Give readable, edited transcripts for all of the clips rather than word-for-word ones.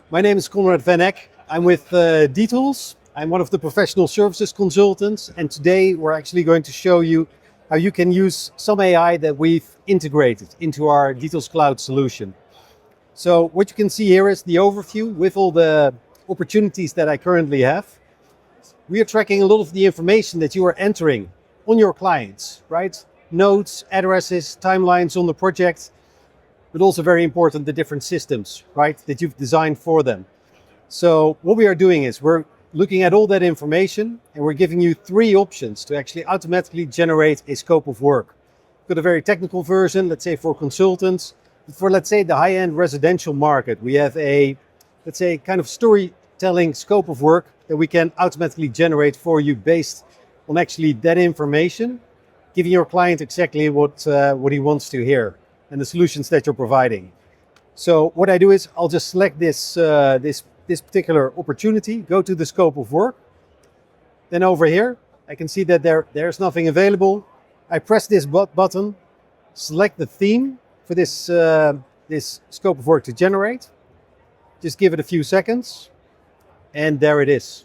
My name is Konrad van Eck. I'm with D-Tools. I'm one of the professional services consultants, and today we're actually going to show you how you can use some AI that we've integrated into our D-Tools Cloud solution. So what you can see here is the overview with all the opportunities that I currently have. We are tracking a lot of the information that you are entering on your clients, right? Notes, addresses, timelines on the project, but also very important, the different systems, right, that you've designed for them. So what we are doing is we're looking at all that information and we're giving you three options to actually automatically generate a scope of work. We've got a very technical version, let's say for consultants. For, let's say, the high-end residential market, we have a, let's say, kind of storytelling scope of work that we can automatically generate for you based on actually that information, giving your client exactly what he wants to hear and the solutions that you're providing. So what I do is I'll just select this particular opportunity, go to the scope of work. Then over here, I can see that there's nothing available. I press this button, select the theme for this scope of work to generate. Just give it a few seconds, and there it is.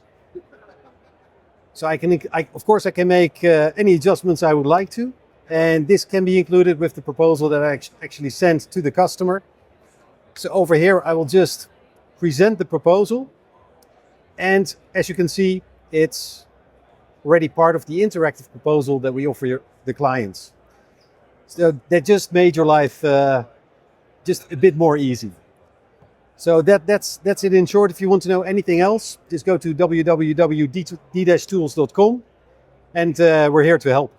So of course I can make any adjustments I would like to, and this can be included with the proposal that I actually sent to the customer. So over here I will just present the proposal, and as you can see, it's already part of the interactive proposal that we offer the clients. So that just made your life just a bit more easy. So that's it in short. If you want to know anything else, just go to www.d-tools.com, and we're here to help.